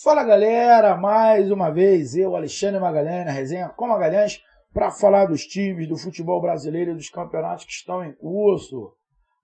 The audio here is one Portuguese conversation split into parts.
Fala galera, mais uma vez eu, Alexandre Magalhães, na resenha com Magalhães, para falar dos times do futebol brasileiro e dos campeonatos que estão em curso.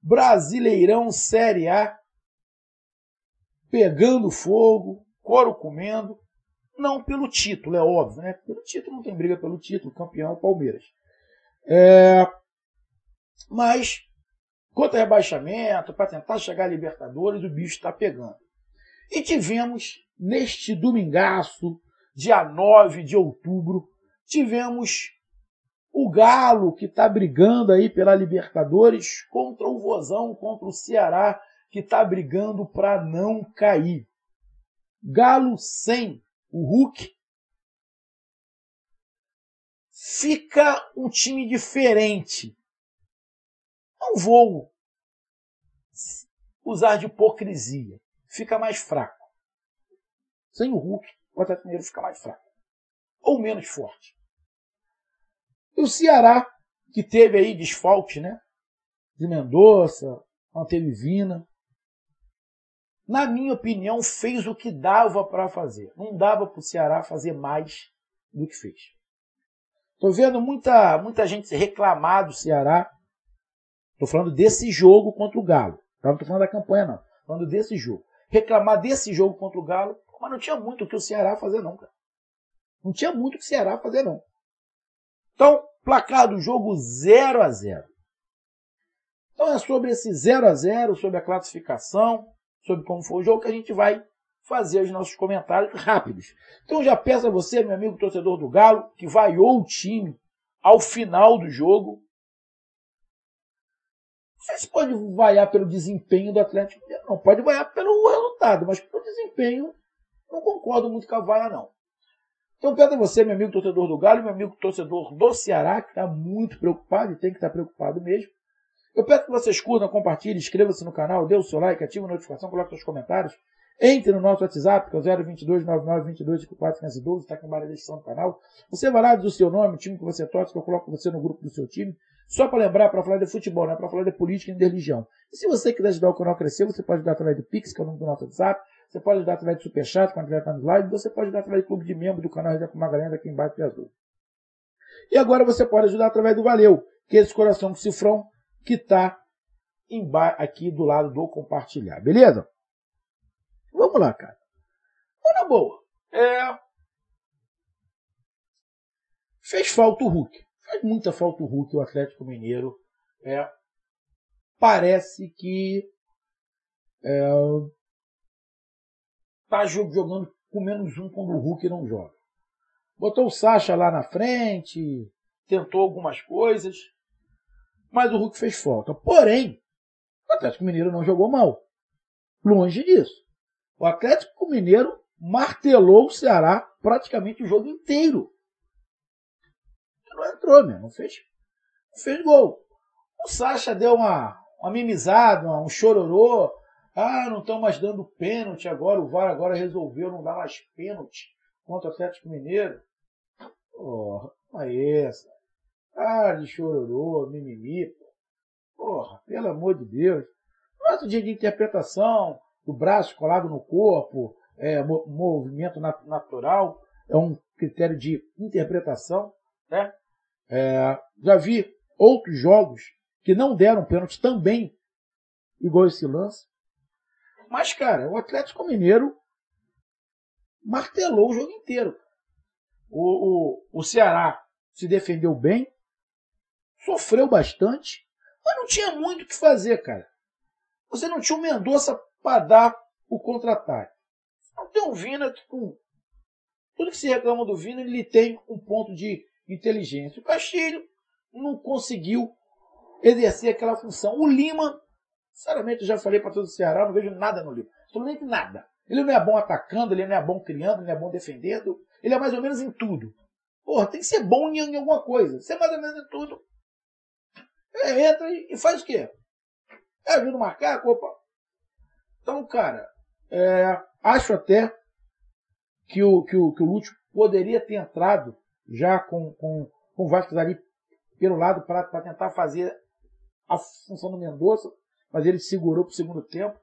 Brasileirão Série A, pegando fogo, couro comendo, não pelo título, é óbvio, né? Pelo título não tem briga pelo título, campeão é o Palmeiras. Mas, contra rebaixamento, para tentar chegar a Libertadores, o bicho está pegando. E tivemos, neste domingaço, dia 9 de outubro, tivemos o Galo, que está brigando aí pela Libertadores, contra o Vozão, contra o Ceará, que está brigando para não cair. Galo sem o Hulk. Fica um time diferente. Não vou usar de hipocrisia. Fica mais fraco. Sem o Hulk, o Atlético Mineiro fica mais fraco. Ou menos forte. E o Ceará, que teve aí desfalque, né? De Mendonça, manteve Vina. Na minha opinião, fez o que dava para fazer. Não dava para o Ceará fazer mais do que fez. Estou vendo muita gente se reclamar do Ceará. Estou falando desse jogo contra o Galo. Não estou falando da campanha, não. Estou falando desse jogo. Reclamar desse jogo contra o Galo, mas não tinha muito o que o Ceará fazer, não, cara. Não tinha muito o que o Ceará fazer, não. Então, placar do jogo 0-0. Então é sobre esse 0-0, sobre a classificação, sobre como foi o jogo, que a gente vai fazer os nossos comentários rápidos. Então já peço a você, meu amigo torcedor do Galo, que vaiou o time ao final do jogo. Você pode vaiar pelo desempenho do Atlético Mineiro, não. Pode vaiar pelo resultado, mas pelo desempenho, não concordo muito com a vaia, não. Então peço a você, meu amigo torcedor do Galo, meu amigo torcedor do Ceará, que está muito preocupado e tem que estar preocupado mesmo. Eu peço que vocês curtam, compartilhem, inscrevam-se no canal, dê o seu like, ative a notificação, coloque seus comentários. Entre no nosso WhatsApp, que é o 022 9922 5412, está aqui embaixo na descrição do canal. Você vai lá, diz o seu nome, o time que você torce, que eu coloco você no grupo do seu time. Só para lembrar, para falar de futebol, não é para falar de política e de religião. E se você quiser ajudar o canal a crescer, você pode ajudar através do Pix, que é o nome do nosso WhatsApp. Você pode ajudar através do Superchat, quando estiver nos live. Você pode ajudar através do clube de membros do canal Resenha com Magalhães, aqui embaixo de azul. E agora você pode ajudar através do Valeu, que é esse coração com cifrão que está aqui do lado do compartilhar. Beleza? Vamos lá, cara. Mas na boa. Fez falta o Hulk. Faz muita falta o Hulk, o Atlético Mineiro. Parece que tá jogando com menos um quando o Hulk não joga. Botou o Sacha lá na frente, tentou algumas coisas, mas o Hulk fez falta. Porém, o Atlético Mineiro não jogou mal. Longe disso. O Atlético Mineiro martelou o Ceará praticamente o jogo inteiro. Não entrou, meu. Não fez gol. O Sacha deu uma mimizada, um chororô. Não estão mais dando pênalti agora. O VAR agora resolveu não dar mais pênalti contra o Atlético Mineiro. Porra, não é essa. De chororô, mimimi. Porra, pelo amor de Deus. Nosso dia de interpretação, o braço colado no corpo, movimento natural, é um critério de interpretação, né? Já vi outros jogos que não deram pênalti também, igual esse lance. Mas, cara, o Atlético Mineiro martelou o jogo inteiro. O Ceará se defendeu bem, sofreu bastante, mas não tinha muito o que fazer, cara. Você não tinha o Mendonça para dar o contra-ataque. Não tem um Vina que, com tudo que se reclama do Vina, ele tem um ponto de inteligência. O Castilho não conseguiu exercer aquela função. O Lima, sinceramente, eu já falei para todo o Ceará, não vejo nada no Lima. Absolutamente nada. Ele não é bom atacando, ele não é bom criando, ele não é bom defendendo. Ele é mais ou menos em tudo. Porra, tem que ser bom em alguma coisa. Ser mais ou menos em tudo. Entra e faz o quê? Ajuda o macaco, opa. Então, cara, acho até que o Lúcio poderia ter entrado já com o Vasco ali pelo lado para tentar fazer a função do Mendonça, mas ele segurou para o segundo tempo.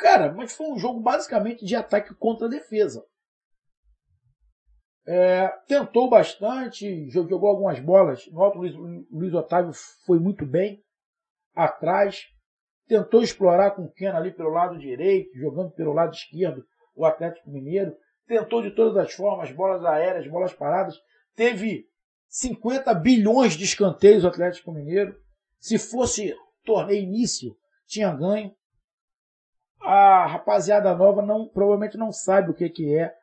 Cara, mas foi um jogo basicamente de ataque contra defesa. Tentou bastante, jogou algumas bolas. No alto, Luiz Otávio foi muito bem atrás. Tentou explorar com o Keno ali pelo lado direito, jogando pelo lado esquerdo o Atlético Mineiro. Tentou de todas as formas, bolas aéreas, bolas paradas. Teve 50 bilhões de escanteios o Atlético Mineiro. Se fosse torneio início, tinha ganho. A rapaziada nova provavelmente não sabe o que é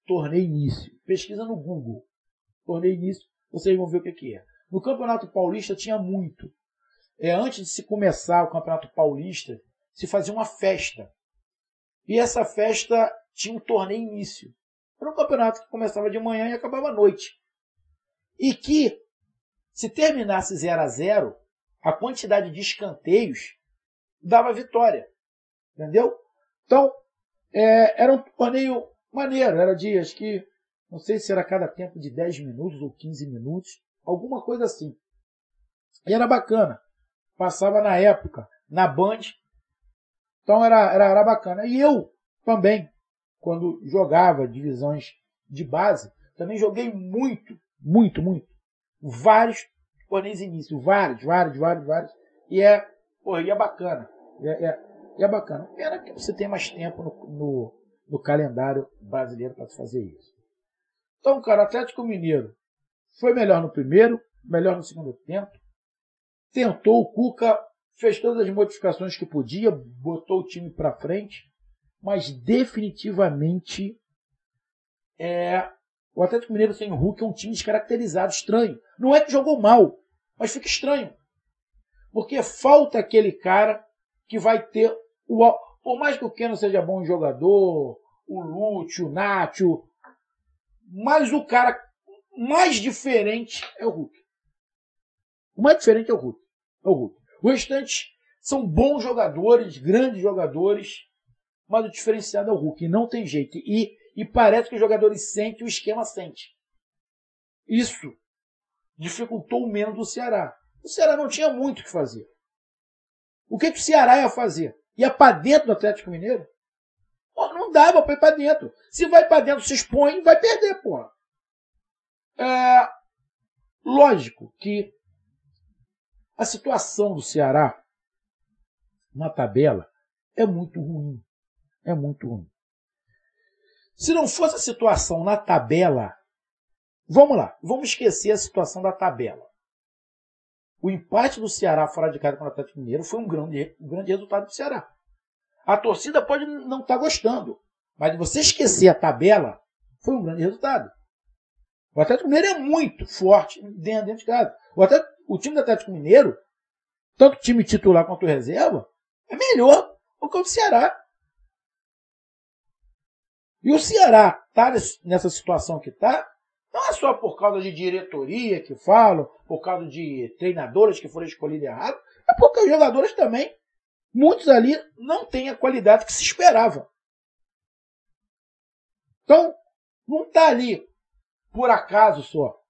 torneio início. Pesquisa no Google. Torneio início, vocês vão ver o que é. No Campeonato Paulista tinha muito. Antes de se começar o Campeonato Paulista, se fazia uma festa. E essa festa tinha um torneio início. Era um campeonato que começava de manhã e acabava à noite. E que, se terminasse 0-0, a quantidade de escanteios dava vitória. Entendeu? Então, era um torneio maneiro. Era de, acho que, não sei se era cada tempo de 10 minutos ou 15 minutos. Alguma coisa assim. E era bacana. Passava na época, na Band. Então era bacana. E eu também, quando jogava divisões de base, também joguei muito. Vários torneios início. Vários. E é bacana. É bacana. Pena que você tem mais tempo no calendário brasileiro para fazer isso. Então, cara, o Atlético Mineiro foi melhor no primeiro, melhor no segundo tempo. Tentou, o Cuca fez todas as modificações que podia, botou o time para frente, mas definitivamente o Atlético Mineiro sem o Hulk é um time descaracterizado, estranho. Não é que jogou mal, mas fica estranho. Porque falta aquele cara que vai ter por mais que o Keno seja bom jogador, o Lúcio, o Nacho, mas o cara mais diferente é o Hulk. O mais diferente é o Hulk. O restante são bons jogadores, grandes jogadores, mas o diferenciado é o Hulk. Não tem jeito. E parece que os jogadores sentem, o esquema sente. Isso dificultou o menos do Ceará. O Ceará não tinha muito o que fazer. O que o Ceará ia fazer? Ia para dentro do Atlético Mineiro? Pô, não dava para ir para dentro. Se vai para dentro, se expõe, vai perder, porra. Lógico que a situação do Ceará na tabela é muito ruim. Se não fosse a situação na tabela, vamos lá, vamos esquecer a situação da tabela. O empate do Ceará fora de casa com o Atlético Mineiro foi um grande resultado do Ceará. A torcida pode não estar gostando, mas você esquecer a tabela, foi um grande resultado. O Atlético Mineiro é muito forte dentro de casa. O time do Atlético Mineiro, tanto o time titular quanto o reserva, é melhor do que o do Ceará. E o Ceará está nessa situação que está, não é só por causa de diretoria que falam, por causa de treinadores que foram escolhidos errado, é porque os jogadores também, muitos ali, não têm a qualidade que se esperava. Então, não está ali por acaso só.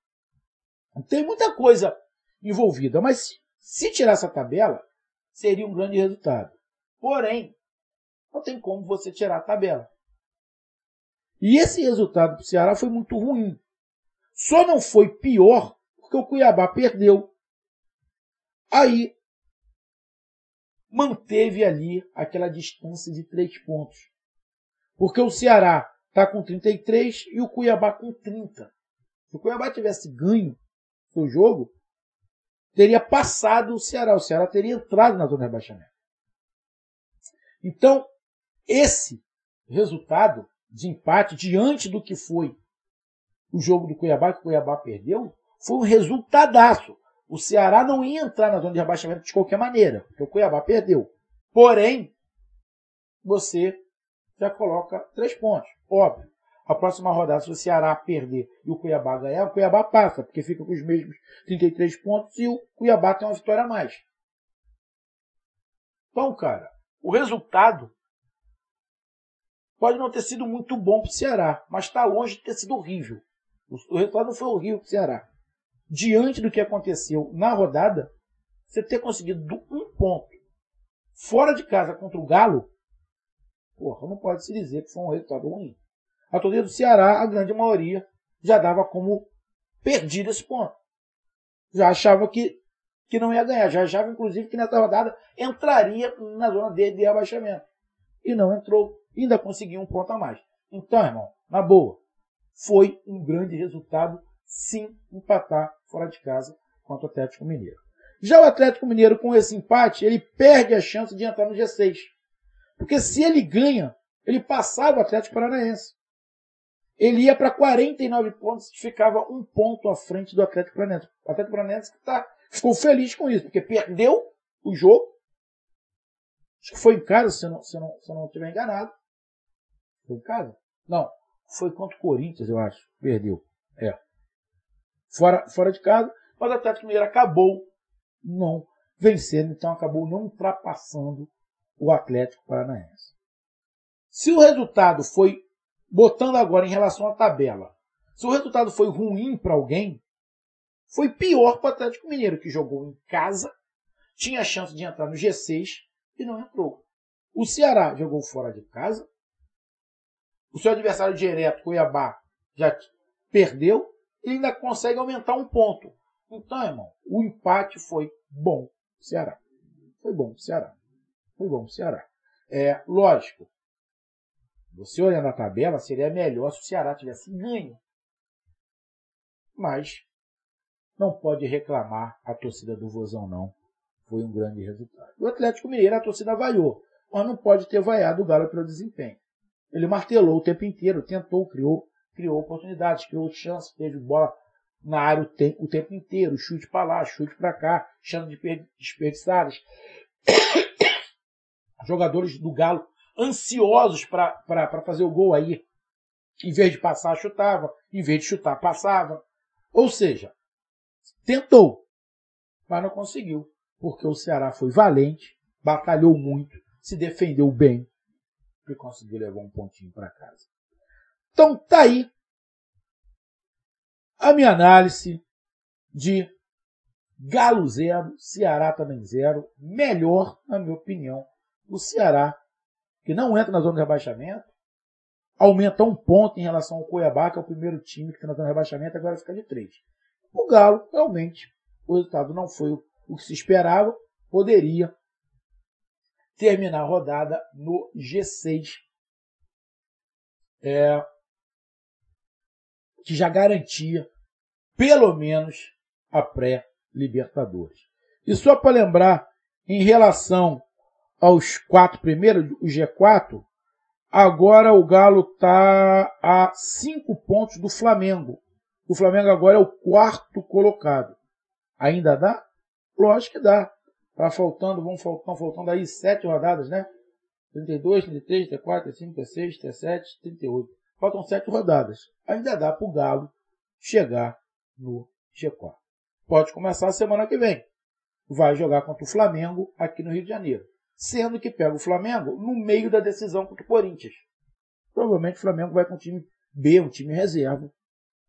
Tem muita coisa envolvida, mas se tirar essa tabela, seria um grande resultado. Porém, não tem como você tirar a tabela. E esse resultado para o Ceará foi muito ruim. Só não foi pior porque o Cuiabá perdeu. Aí, manteve ali aquela distância de 3 pontos. Porque o Ceará está com 33 e o Cuiabá com 30. Se o Cuiabá tivesse ganho o jogo, teria passado o Ceará. O Ceará teria entrado na zona de rebaixamento. Então, esse resultado de empate, diante do que foi o jogo do Cuiabá, que o Cuiabá perdeu, foi um resultadaço. O Ceará não ia entrar na zona de rebaixamento de qualquer maneira, porque o Cuiabá perdeu. Porém, você já coloca 3 pontos. Óbvio. A próxima rodada, se o Ceará perder e o Cuiabá ganhar, o Cuiabá passa, porque fica com os mesmos 33 pontos e o Cuiabá tem uma vitória a mais. Então, cara, o resultado pode não ter sido muito bom para o Ceará, mas está longe de ter sido horrível. O resultado não foi horrível para o Ceará. Diante do que aconteceu na rodada, você ter conseguido 1 ponto fora de casa contra o Galo Porra, não pode se dizer que foi um resultado ruim. A torcida do Ceará, a grande maioria, já dava como perdido esse ponto. Já achava que não ia ganhar. Já achava, inclusive, que nessa rodada entraria na zona de rebaixamento. E não entrou. Ainda conseguiu um ponto a mais. Então, irmão, na boa, foi um grande resultado, sim, empatar fora de casa contra o Atlético Mineiro. Já o Atlético Mineiro, com esse empate, ele perde a chance de entrar no G6. Porque se ele ganha, ele passava o Atlético Paranaense. Ele ia para 49 pontos e ficava um ponto à frente do Atlético Paranaense. O Atlético Paranaense ficou feliz com isso, porque perdeu o jogo. Acho que foi em casa, se eu não estiver enganado. Foi em casa? Não. Foi contra o Corinthians, eu acho. Perdeu. Fora de casa. Mas o Atlético Mineiro acabou não vencendo, então acabou não ultrapassando o Atlético Paranaense. Se o resultado foi, botando agora em relação à tabela, se o resultado foi ruim para alguém, foi pior para o Atlético Mineiro, que jogou em casa, tinha a chance de entrar no G6 e não entrou. O Ceará jogou fora de casa, o seu adversário direto, Cuiabá, já perdeu e ainda consegue aumentar um ponto. Então, irmão, o empate foi bom pro Ceará. Foi bom pro Ceará. Foi bom pro Ceará. Lógico, você olhando a tabela, seria melhor se o Ceará tivesse ganho. Mas não pode reclamar a torcida do Vozão, não. Foi um grande resultado. O Atlético Mineiro, a torcida vaiou, mas não pode ter vaiado o Galo pelo desempenho. Ele martelou o tempo inteiro, tentou, criou oportunidades, criou chances, teve bola na área o tempo inteiro, chute para lá, chute para cá, chances desperdiçadas. Jogadores do Galo ansiosos para fazer o gol aí. Em vez de passar, chutava. Em vez de chutar, passava. Ou seja, tentou, mas não conseguiu. Porque o Ceará foi valente, batalhou muito, se defendeu bem e conseguiu levar um pontinho para casa. Então tá aí a minha análise de Galo 0, Ceará também 0. Melhor, na minha opinião, o Ceará, que não entra na zona de rebaixamento, aumenta um ponto em relação ao Cuiabá, que é o primeiro time que está na zona de rebaixamento, agora fica de 3. O Galo, realmente, o resultado não foi o que se esperava, poderia terminar a rodada no G6, que já garantia, pelo menos, a pré-Libertadores. E só para lembrar, em relação aos 4 primeiros, o G4, agora o Galo está a 5 pontos do Flamengo. O Flamengo agora é o 4º colocado. Ainda dá? Lógico que dá. Estão faltando aí 7 rodadas, né? 32, 33, 34, 35, 36, 37, 38. Faltam 7 rodadas. Ainda dá para o Galo chegar no G4. Pode começar a semana que vem. Vai jogar contra o Flamengo aqui no Rio de Janeiro. Sendo que pega o Flamengo no meio da decisão contra o Corinthians. Provavelmente o Flamengo vai com um time B, um time reserva.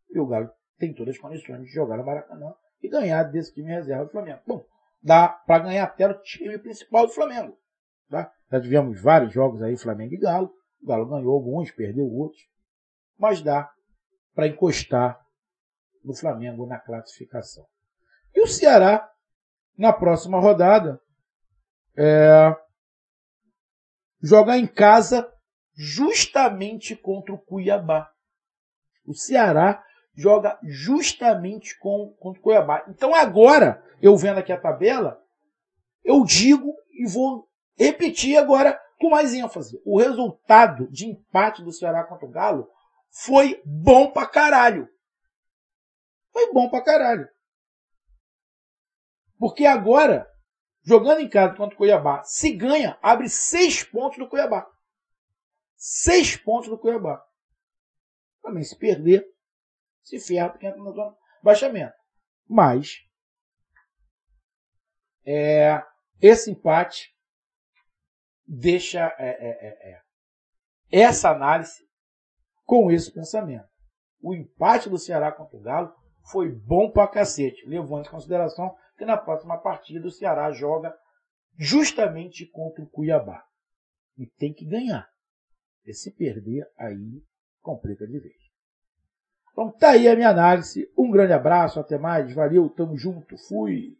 E o Galo tem todas as condições de jogar no Maracanã e ganhar desse time reserva do Flamengo. Bom, dá para ganhar até o time principal do Flamengo. Tá? Já tivemos vários jogos aí, Flamengo e Galo. O Galo ganhou alguns, perdeu outros. Mas dá para encostar no Flamengo na classificação. E o Ceará, na próxima rodada, jogar em casa justamente contra o Cuiabá. O Ceará joga justamente contra o Cuiabá. Então agora, eu vendo aqui a tabela, eu digo e vou repetir agora com mais ênfase. O resultado de empate do Ceará contra o Galo foi bom pra caralho. Foi bom pra caralho. Porque agora, jogando em casa contra o Cuiabá, se ganha, abre 6 pontos do Cuiabá. 6 pontos do Cuiabá. Também se perder, se ferra porque entra na zona de baixamento. Mas, esse empate deixa essa análise com esse pensamento. O empate do Ceará contra o Galo foi bom pra cacete, levando em consideração que na próxima partida o Ceará joga justamente contra o Cuiabá. E tem que ganhar. E se perder, aí complica de vez. Então tá aí a minha análise. Um grande abraço, até mais, valeu, tamo junto, fui!